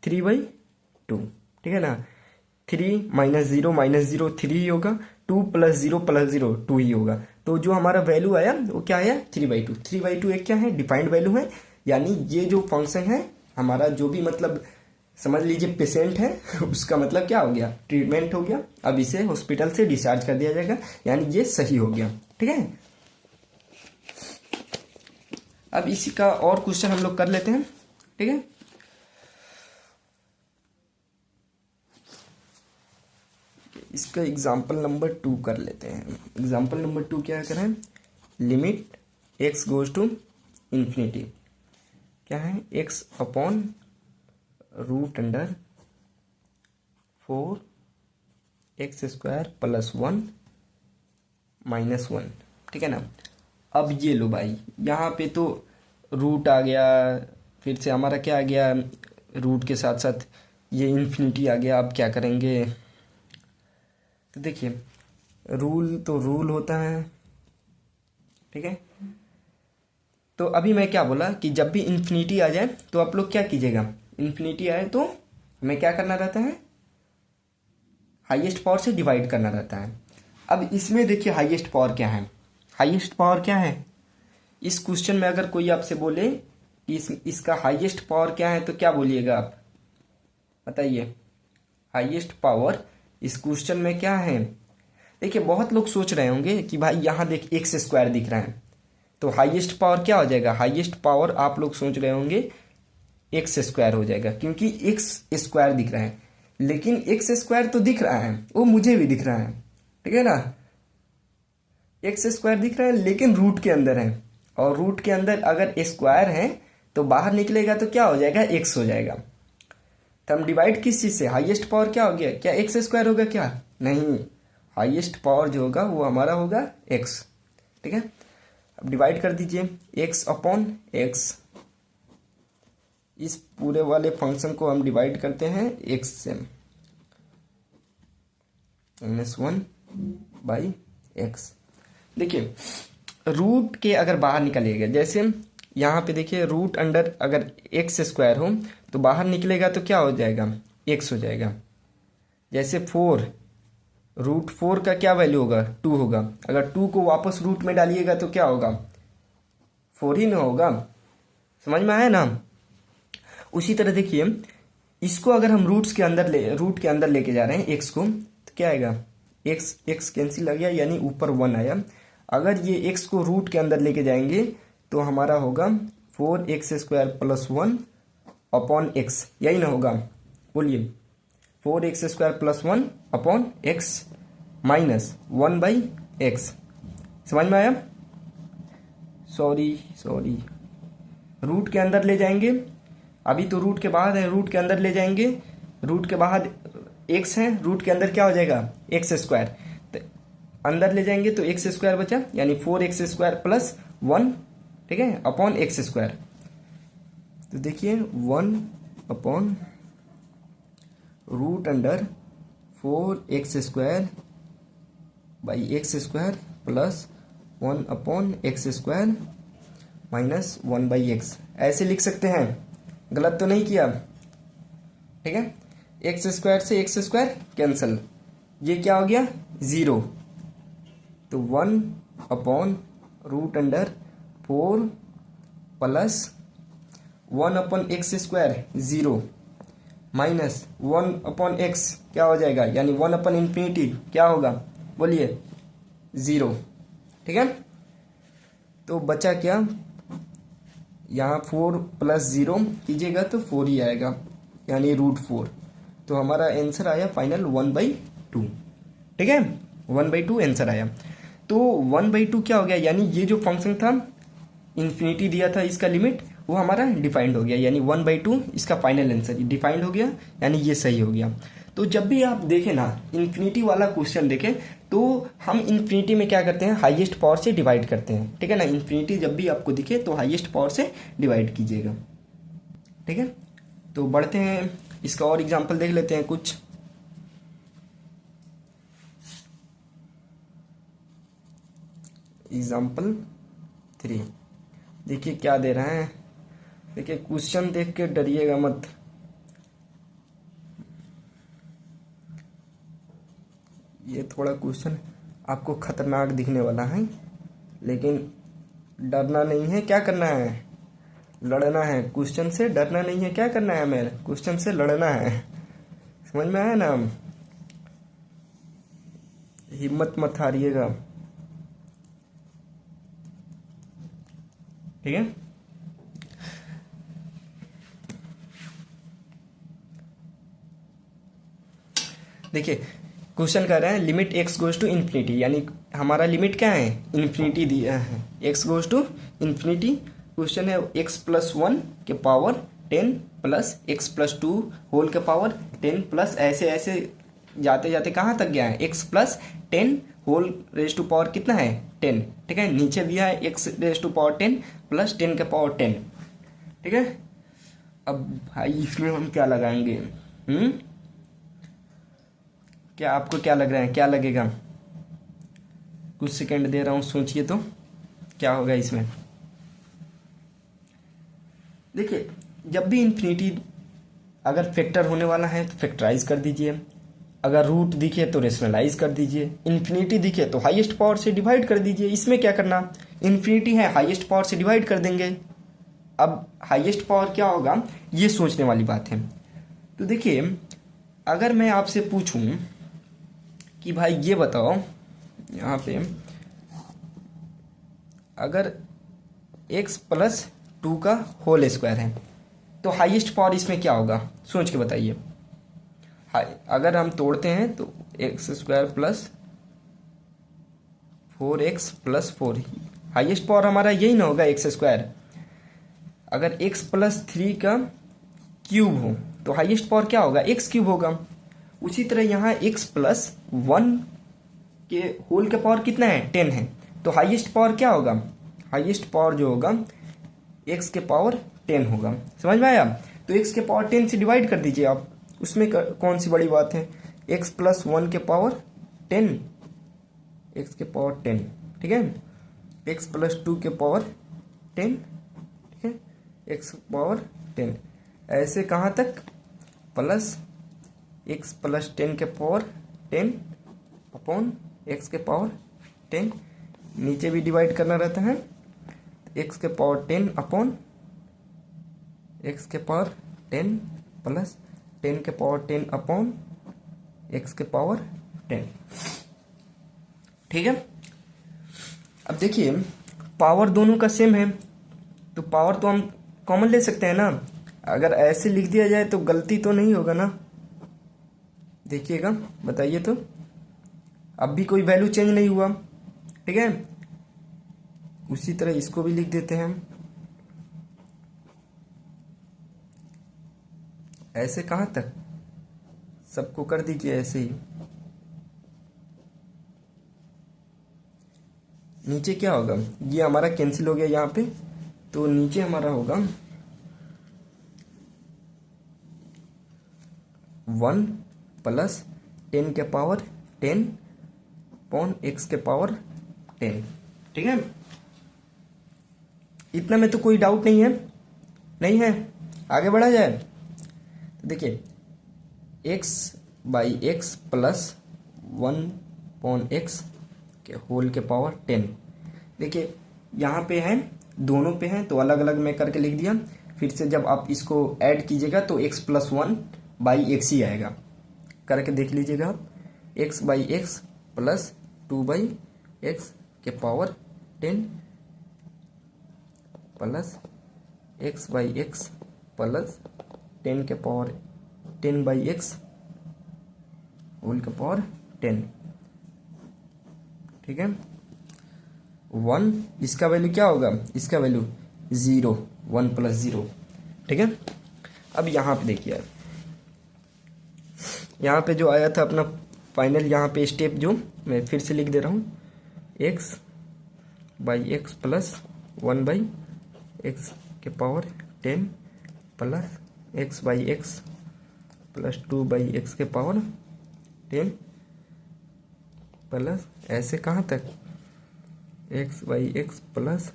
3/2। ठीक है ना, 3 माइनस 0 3 ही होगा, 2 प्लस 0 2 ही होगा। तो जो हमारा वैल्यू आया वो क्या आया, 3/2। 3/2 एक क्या है, डिफाइंड वैल्यू है। यानी ये जो फंक्शन है हमारा, जो भी मतलब समझ लीजिए पेशेंट है उसका मतलब क्या हो गया, ट्रीटमेंट हो गया। अब इसे हॉस्पिटल से डिस्चार्ज कर दिया जाएगा, यानी ये सही हो गया। ठीक है, अब इसी का और क्वेश्चन हम लोग कर लेते हैं। ठीक है, इसका एग्जाम्पल नंबर 2 कर लेते हैं। एग्जाम्पल नंबर 2 क्या करें, limit x goes to infinity, क्या है, x upon √4 x² plus 1 minus 1। ठीक है ना। अब ये लो भाई, यहाँ पे तो रूट आ गया, फिर से हमारा क्या आ गया, रूट के साथ साथ ये इन्फिनिटी आ गया। अब क्या करेंगे, तो देखिए रूल तो रूल होता है। ठीक है, तो अभी मैं क्या बोला कि जब भी इन्फिनिटी आ जाए तो आप लोग क्या कीजिएगा, इन्फिनिटी आए तो हमें क्या करना रहता है, हाईएस्ट पावर से डिवाइड करना रहता है। अब इसमें देखिए हाईएस्ट पावर क्या है, हाईएस्ट पावर क्या है, इस क्वेश्चन में अगर कोई आपसे बोले कि इसका हाईएस्ट पावर क्या है तो क्या बोलिएगा आप, बताइए। हाईएस्ट पावर इस क्वेश्चन में क्या है, देखिए बहुत लोग सोच रहे होंगे कि भाई यहाँ देख x² दिख रहा है, तो हाईएस्ट पावर क्या हो जाएगा, हाईएस्ट पावर आप लोग सोच रहे होंगे x² हो जाएगा, क्योंकि x² दिख रहा है। लेकिन x² तो दिख रहा है, वो मुझे भी दिख रहा है। ठीक है ना, x² दिख रहा है लेकिन रूट के अंदर है, और रूट के अंदर अगर स्क्वायर है तो बाहर निकलेगा तो क्या हो जाएगा, x हो जाएगा। तो हम डिवाइड किस चीज से, हाईएस्ट पावर क्या हो गया, क्या x² होगा क्या, नहीं, हाईएस्ट पावर जो होगा वो हमारा होगा x। ठीक है, अब डिवाइड कर दीजिए, x अपॉन x, इस पूरे वाले फंक्शन को हम डिवाइड करते हैं x से, -1/x। देखिए रूट के अगर बाहर निकलेगा, जैसे यहाँ पे देखिए रूट अंडर अगर x² हो तो बाहर निकलेगा तो क्या हो जाएगा, x हो जाएगा। जैसे 4, √4 का क्या वैल्यू होगा, 2 होगा। अगर 2 को वापस रूट में डालिएगा तो क्या होगा, 4 ही ना होगा। समझ में आया ना। उसी तरह देखिए इसको अगर हम रूट के अंदर लेके जा रहे हैं x को, तो क्या आएगा, x कैंसिल आ गया, यानी ऊपर 1 आया। अगर ये x को रूट के अंदर लेके जाएंगे तो हमारा होगा 4x² प्लस 1 अपॉन x, यही ना होगा, बोलिए। 4x² plus 1 upon x minus 1/x। समझ में आया, सॉरी रूट के अंदर ले जाएंगे, अभी तो रूट के बाहर है, रूट के अंदर ले जाएंगे, रूट के बाहर x है, रूट के अंदर क्या हो जाएगा, x², तो अंदर ले जाएंगे तो x² बचा, यानी 4x² प्लस 1, ठीक है, अपॉन x²। तो देखिए 1 upon root under 4x² by x² plus 1 upon x² minus 1/x, ऐसे लिख सकते हैं, गलत तो नहीं किया। ठीक है, x² से x² कैंसिल, ये क्या हो गया, 0। तो 1 upon root under 4 plus 1 upon x² 0 minus 1 upon x क्या हो जाएगा, यानी 1 अपॉन इन्फिनिटी क्या होगा, बोलिए, 0। ठीक है, तो बचा क्या, यहाँ 4 प्लस 0 कीजिएगा तो 4 ही आएगा, यानी √4। तो हमारा आंसर आया फाइनल 1/2। ठीक है, 1/2 आंसर आया। तो 1/2 क्या हो गया, यानी ये जो फंक्शन था इन्फिनिटी दिया था इसका लिमिट, वो हमारा डिफाइंड हो गया, यानी 1/2 इसका फाइनल आंसर डिफाइंड हो गया, यानी ये सही हो गया। तो जब भी आप देखें ना इन्फिनिटी वाला क्वेश्चन देखें तो हम इन्फिनिटी में क्या करते हैं, हाईएस्ट पावर से डिवाइड करते हैं, ठीक है ना। इन्फिनिटी जब भी आपको दिखे तो हाईएस्ट पावर से डिवाइड कीजिएगा, ठीक है। तो बढ़ते हैं, इसका और एग्जाम्पल देख लेते हैं कुछ। एग्जाम्पल 3 देखिए क्या दे रहा है। देखिए क्वेश्चन देख के डरिएगा मत, ये थोड़ा क्वेश्चन आपको खतरनाक दिखने वाला है, लेकिन डरना नहीं है, क्या करना है, लड़ना है। क्वेश्चन से डरना नहीं है, क्या करना है, मेरे क्वेश्चन से लड़ना है। समझ में आया ना, हिम्मत मत हारिएगा, ठीक है। देखिए क्वेश्चन कर रहे हैं limit x goes to infinity, यानी हमारा लिमिट क्या है, इन्फिनिटी दिया है, x goes to infinity. Question है x+1 के पावर 10 प्लस x+2 होल के पावर 10 प्लस ऐसे ऐसे जाते जाते कहाँ तक गया है, x+10 whole raise to power कितना है 10, ठीक है। नीचे दिया है x raise to power 10 plus 10 के पावर 10, ठीक है। अब भाई इसमें हम क्या लगाएंगे, क्या आपको क्या लग रहा है, क्या लगेगा, कुछ सेकंड दे रहा हूं, सोचिए तो क्या होगा इसमें। देखिए जब भी इन्फिनिटी अगर फैक्टर होने वाला है तो फैक्टराइज कर दीजिए, अगर रूट दिखे तो रेशनलाइज कर दीजिए, इन्फिनिटी दिखे तो हाईएस्ट पावर से डिवाइड कर दीजिए। इसमें क्या करना, इन्फिनिटी है हाईएस्ट पावर से डिवाइड कर देंगे। अब हाईएस्ट पावर क्या होगा ये सोचने वाली बात है। तो देखिए अगर मैं आपसे पूछूं कि भाई ये बताओ, यहाँ पे अगर x+2 का होल स्क्वायर है तो हाईएस्ट पावर इसमें क्या होगा, सोच के बताइए। अगर हम तोड़ते हैं तो x² plus 4x+4, highest power हमारा यही ना होगा x²। अगर x+3 का क्यूब हो तो हाईएस्ट पावर क्या होगा, x³ होगा। उसी तरह यहाँ x+1 के होल का पावर कितना है 10 है, तो हाईएस्ट पावर क्या होगा, हाईएस्ट पावर जो होगा x के पावर 10 होगा। समझ में आया, तो x के पावर 10 से डिवाइड कर दीजिए आप, उसमें कौन सी बड़ी बात है, x+1 के पावर 10, x के पावर 10, ठीक है, x+2 के पावर 10, ठीक है, x पावर 10, ऐसे कहाँ तक प्लस x+10 के पावर 10 अपॉन x के पावर 10, नीचे भी डिवाइड करना रहता है, x के पावर 10 अपॉन x के पावर 10 प्लस 10 के पावर 10 अपॉन x के पावर 10, ठीक है। अब देखिए पावर दोनों का सेम है तो पावर तो हम कॉमन ले सकते हैं ना। अगर ऐसे लिख दिया जाए तो गलती तो नहीं होगा ना, देखिएगा बताइए तो, अब भी कोई वैल्यू चेंज नहीं हुआ, ठीक है। उसी तरह इसको भी लिख देते हैं, ऐसे कहाँ तक, सबको कर दीजिए ऐसे ही। नीचे क्या होगा, ये हमारा कैंसिल हो गया यहाँ पे, तो नीचे हमारा होगा 1 प्लस 10 के पावर 10 अपॉन x के पावर 10, ठीक है। इतना में तो कोई डाउट नहीं है, नहीं है, आगे बढ़ा जाए तो देखिए x/x प्लस 1/x के होल के पावर 10, देखिए यहाँ पे है, दोनों पे हैं तो अलग अलग मैं करके लिख दिया। फिर से जब आप इसको ऐड कीजिएगा तो x+1/x ही आएगा, करके देख लीजिएगा आप, x/x प्लस 2/x के पावर 10 प्लस x/x प्लस 10 के पावर 10/x होल के पावर 10, ठीक है। 1, इसका वैल्यू क्या होगा, इसका वैल्यू 0, 1 + 0, ठीक है। अब यहाँ पे देखिए, यहाँ पे जो आया था अपना फाइनल, यहाँ पे स्टेप जो मैं फिर से लिख दे रहा हूँ, x/x + 1/x के पावर 10 प्लस x/x + 2/x के पावर 10 प्लस ऐसे कहाँ तक x/x प्लस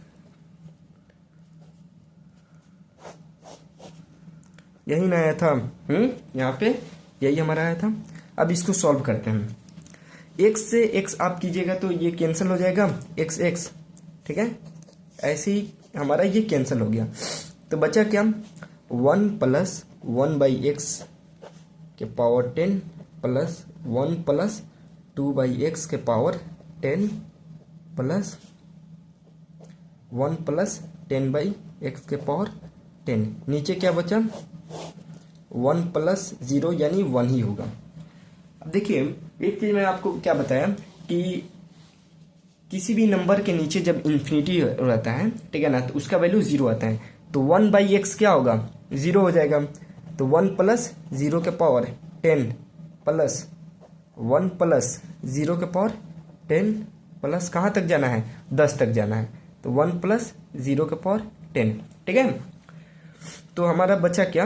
यही ना आया था, यहाँ पे यही हमारा आया था। अब इसको सॉल्व करते हैं। x से x आप कीजिएगा तो ये कैंसिल हो जाएगा, x, ठीक है। ऐसे ही हमारा ये कैंसिल हो गया, तो बचा क्या, 1 + 1/x के पावर 10 प्लस 1 + 2/x के पावर 10 प्लस 1 + 10/x के पावर 10। नीचे क्या बचा, 1 + 0 यानी 1 ही होगा। अब देखिए एक चीज मैं आपको क्या बताया कि किसी भी नंबर के नीचे जब इन्फिनिटी रहता है, ठीक है ना, तो उसका वैल्यू 0 आता है, तो 1/x क्या होगा, 0 हो जाएगा। तो 1 + 0 के पावर 10 प्लस 1 + 0 के पावर 10 प्लस कहाँ तक जाना है, 10 तक जाना है, तो 1 + 0 के पावर 10, ठीक है। तो हमारा बचा क्या,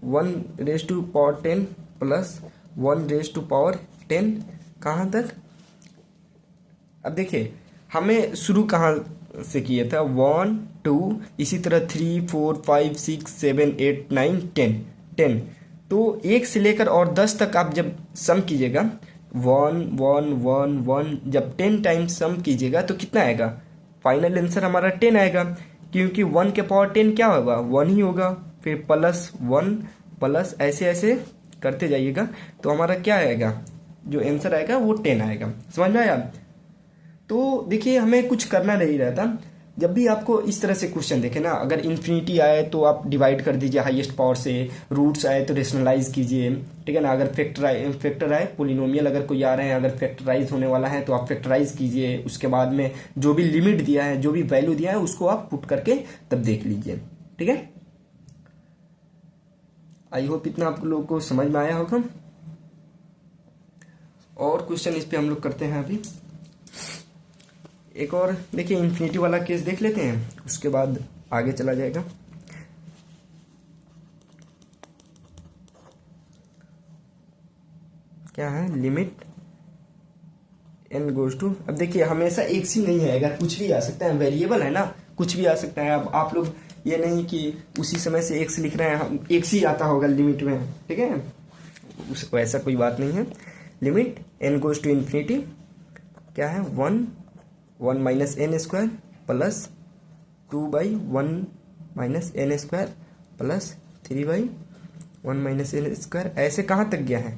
1⁻10 प्लस 1⁻10 कहाँ तक। अब देखिए हमें शुरू कहाँ से किया था, 1 2 इसी तरह 3 4 5 6 7 8 9 10। तो 1 से लेकर और 10 तक आप जब सम कीजिएगा, 1 1 1 1, जब 10 टाइम्स सम कीजिएगा तो कितना आएगा, फाइनल आंसर हमारा 10 आएगा, क्योंकि 1 के पावर 10 क्या होगा, 1 ही होगा। फिर +1 प्लस ऐसे ऐसे करते जाइएगा, तो हमारा क्या आएगा, जो आंसर आएगा वो 10 आएगा। समझ में आया। तो देखिए हमें कुछ करना नहीं रहता, जब भी आपको इस तरह से क्वेश्चन देखे ना, अगर इन्फिनिटी आए तो आप डिवाइड कर दीजिए हाईएस्ट पावर से, रूट्स आए तो रेशनलाइज कीजिए, ठीक है ना। अगर फैक्टर आए, पोलिनोमियल अगर कोई आ रहे हैं, अगर फैक्टराइज होने वाला है तो आप फैक्टराइज कीजिए, उसके बाद में जो भी लिमिट दिया है, जो भी वैल्यू दिया है उसको आप पुट करके तब देख लीजिए, ठीक है। आई होप इतना आप लोगों को समझ में आया होगा। और क्वेश्चन इस पे हम लोग करते हैं अभी एक और। देखिए इन्फिनिटी वाला केस देख लेते हैं, उसके बाद आगे चला जाएगा। क्या है, लिमिट n गोज टू, अब देखिए हमेशा एक सी नहीं आएगा, कुछ भी आ सकता है, वेरिएबल है ना, कुछ भी आ सकता है। अब आप लोग ये नहीं कि उसी समय से x लिख रहे हैं, हम x ही आता होगा लिमिट में, ठीक है, वैसा कोई बात नहीं है। Limit n goes to infinity क्या है, 1 -n² plus 2/1 -n² plus 3/1 -n², ऐसे कहाँ तक गया है,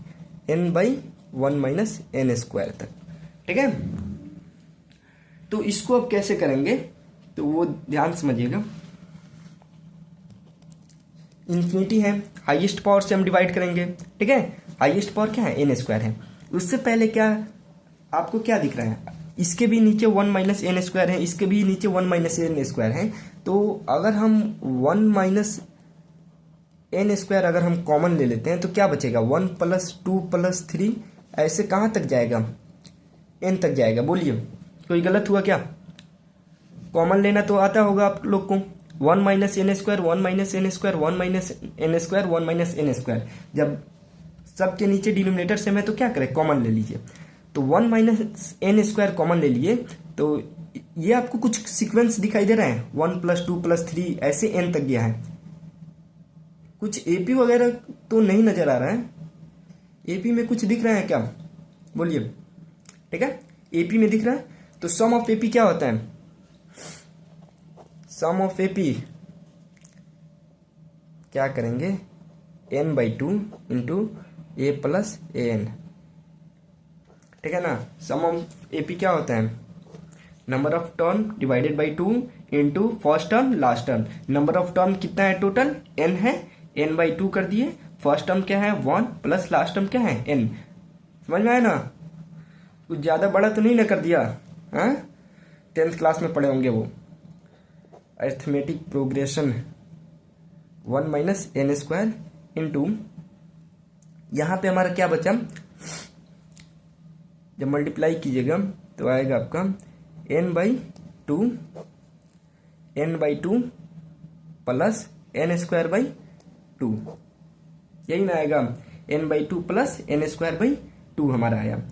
n/1 -n² तक, ठीक है। तो इसको अब कैसे करेंगे, तो वो ध्यान समझिएगा। इन्फिनिटी है, हाईएस्ट पावर से हम डिवाइड करेंगे, ठीक है। हाईएस्ट पावर क्या है, n² है। उससे पहले क्या आपको क्या दिख रहा है, इसके भी नीचे 1 -n² है, इसके भी नीचे 1 -n² है। तो अगर हम 1 -n² अगर हम कॉमन ले लेते हैं तो क्या बचेगा, 1 + 2 + 3, ऐसे कहाँ तक जाएगा, n तक जाएगा। बोलिए कोई गलत हुआ क्या, कॉमन लेना तो आता होगा आप लोग को, 1 -n², 1 -n², 1 -n², 1 -n²। जब सबके नीचे डिनोमिनेटर सेम है तो क्या करें, कॉमन ले लीजिए। तो 1 -n² कॉमन ले लिए, तो ये आपको कुछ सीक्वेंस दिखाई दे रहा है, 1 + 2 + 3 ऐसे n तक गया है। कुछ एपी वगैरह तो नहीं नजर आ रहा है, एपी में कुछ दिख रहा है क्या, बोलिए, ठीक है। एपी में दिख रहा है, तो सम ऑफ एपी क्या होता है, सम ऑफ एपी क्या करेंगे, n/2 इंटू a + an, ठीक है ना। सम ऑफ एपी क्या होता है, number of term divided by 2 into first term last term. Number of term कितना है, टोटल n है, n/2 कर दिए, फर्स्ट टर्म क्या है 1 प्लस लास्ट टर्म क्या है n। समझ में आया ना, कुछ ज्यादा बड़ा तो नहीं ना कर दिया, हाँ। 10th क्लास में पढ़े होंगे वो, arithmetic progression 1 minus n square into, यहाँ पे हमारा क्या बचा, जब मल्टीप्लाई कीजिएगा तो आएगा आपका n/2 plus n square by 2, यही ना आएगा, n/2 plus n square by 2 हमारा आया।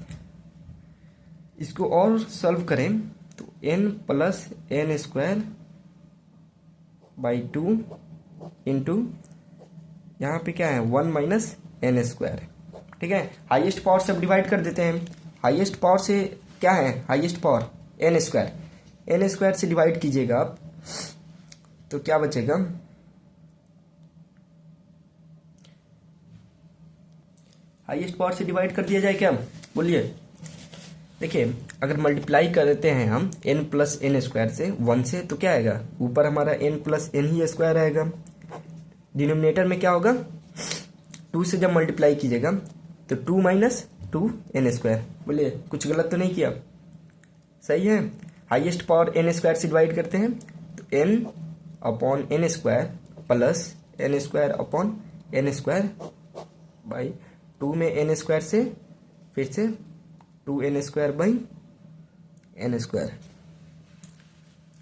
इसको और सॉल्व करें तो n plus n square by 2 into, यहाँ पे क्या है 1 माइनस n स्क्वायर, ठीक है। हाईएस्ट पावर से अब डिवाइड कर देते हैं, हाईएस्ट पावर से क्या है, highest power n square, n square से डिवाइड कीजिएगा आप तो क्या बचेगा, हाईएस्ट पावर से डिवाइड कर दिया जाए क्या, बोलिए। देखिए अगर मल्टीप्लाई करते हैं हम n प्लस एन स्क्वायर से 1 से तो क्या आएगा, ऊपर हमारा n प्लस एन ही स्क्वायर आएगा, डिनोमिनेटर में क्या होगा 2 से जब मल्टीप्लाई कीजिएगा तो 2 माइनस 2 एन स्क्वायर, बोलिए कुछ गलत तो नहीं किया, सही है। हाईएस्ट पावर n स्क्वायर से डिवाइड करते हैं तो n upon n square plus n square upon n square by 2 में n स्क्वायर से फिर से 2n square by n square,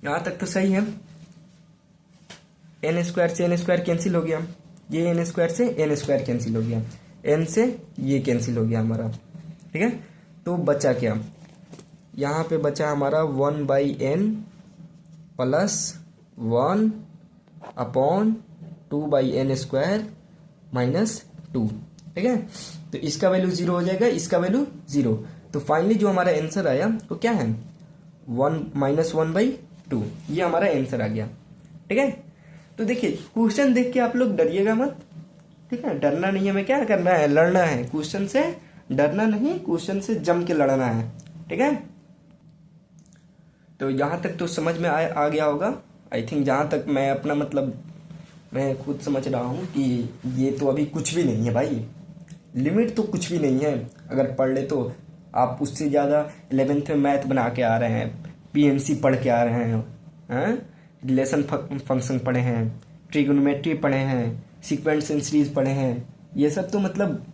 यहाँ तक तो सही है। n स्क्वायर से n स्क्वायर कैंसिल हो गया, ये n स्क्वायर से n स्क्वायर कैंसिल हो गया, n से ये कैंसिल हो गया हमारा, ठीक है। तो बचा क्या, यहाँ पे बचा हमारा 1/n plus 1 upon 2/n square minus 2, ठीक है। तो इसका वैल्यू 0 हो जाएगा, इसका वैल्यू 0, तो फाइनली जो हमारा आंसर आया वो क्या है 1 माइनस 1/2, ये हमारा आंसर आ गया, ठीक है। तो देखिए क्वेश्चन देख के आप लोग डरिएगा मत, ठीक है, डरना नहीं है, हमें क्या करना है, लड़ना है, क्वेश्चन से डरना नहीं, क्वेश्चन से जम के लड़ना है, ठीक है। तो यहाँ तक तो समझ में आ गया होगा आई थिंक, जहाँ तक मैं अपना मतलब मैं खुद समझ रहा हूँ कि ये तो अभी कुछ भी नहीं है भाई, लिमिट तो कुछ भी नहीं है, अगर पढ़ ले तो आप उससे ज़्यादा 11th में मैथ बना के आ रहे हैं, पीएमसी पढ़ के आ रहे हैं, रिलेशन फंक्शन पढ़े हैं, ट्रिगोनोमेट्री पढ़े हैं, सीक्वेंस एंड सीरीज पढ़े हैं, ये सब तो मतलब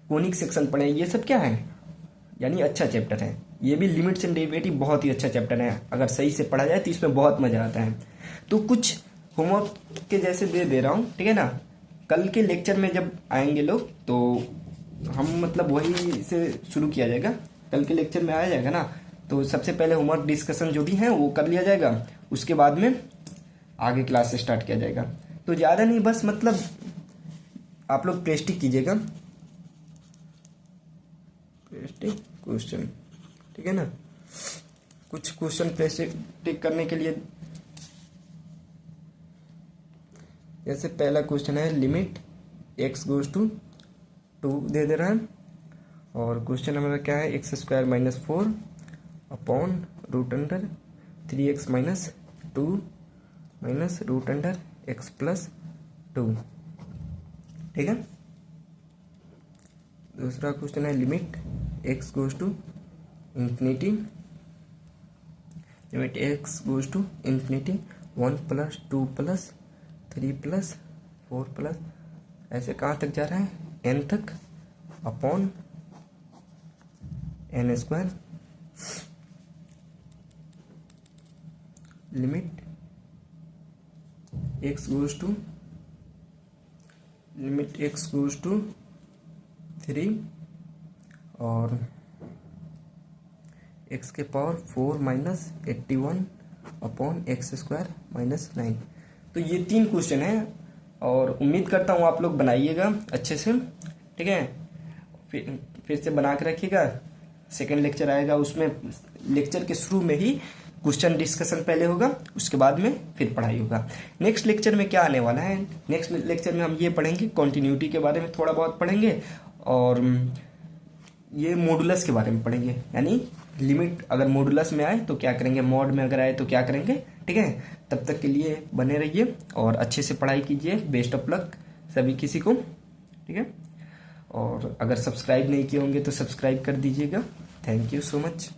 कोनिक सेक्शन पढ़े हैं, ये सब क्या है, यानी अच्छा चैप्टर है। ये भी लिमिट्स एंड डेरिवेटिव बहुत ही अच्छा चैप्टर है, अगर सही से पढ़ा जाए तो इसमें बहुत मजा आता है। तो कुछ होमवर्क के जैसे दे रहा हूँ, ठीक है ना, कल के लेक्चर में जब आएंगे लोग तो हम मतलब वही से शुरू किया जाएगा, कल के लेक्चर में आया जाएगा ना, तो सबसे पहले होमवर्क डिस्कशन जो भी है वो कर लिया जाएगा, उसके बाद में आगे क्लास से स्टार्ट किया जाएगा। तो ज़्यादा नहीं, बस मतलब आप लोग प्रेस्टिक कीजिएगा, प्रेस्टिक क्वेश्चन, ठीक है ना। कुछ क्वेश्चन प्रेस्टिक करने के लिए, जैसे पहला क्वेश्चन है लिमिट x गोज टू 2 दे रहा है, और क्वेश्चन हमारा क्या है x square minus 4 upon root under 3x minus 2 minus root under x plus 2, ठीक है। दूसरा क्वेश्चन है limit x goes to infinity, limit x goes to infinity 1 plus 2 plus 3 plus 4 plus ऐसे कहाँ तक जा रहा है n तक upon n square, limit x goes to, limit x goes to 3 और x के power 4 minus 81 upon x square minus 9। तो ये 3 क्वेश्चन हैं और उम्मीद करता हूँ आप लोग बनाइएगा अच्छे से, ठीक है। फिर से बना के रखिएगा, सेकंड लेक्चर आएगा उसमें लेक्चर के शुरू में ही क्वेश्चन डिस्कशन पहले होगा, उसके बाद में फिर पढ़ाई होगा। नेक्स्ट लेक्चर में क्या आने वाला है, नेक्स्ट लेक्चर में हम ये पढ़ेंगे कॉन्टिन्यूटी के बारे में थोड़ा बहुत पढ़ेंगे, और ये मॉडुलस के बारे में पढ़ेंगे, यानी लिमिट अगर मॉडुलस में आए तो क्या करेंगे, मॉड में अगर आए तो क्या करेंगे, ठीक है। तब तक के लिए बने रहिए और अच्छे से पढ़ाई कीजिए, बेस्ट ऑफ लक सभी किसी को, ठीक है। और अगर सब्सक्राइब नहीं किए होंगे तो सब्सक्राइब कर दीजिएगा। Thank you so much.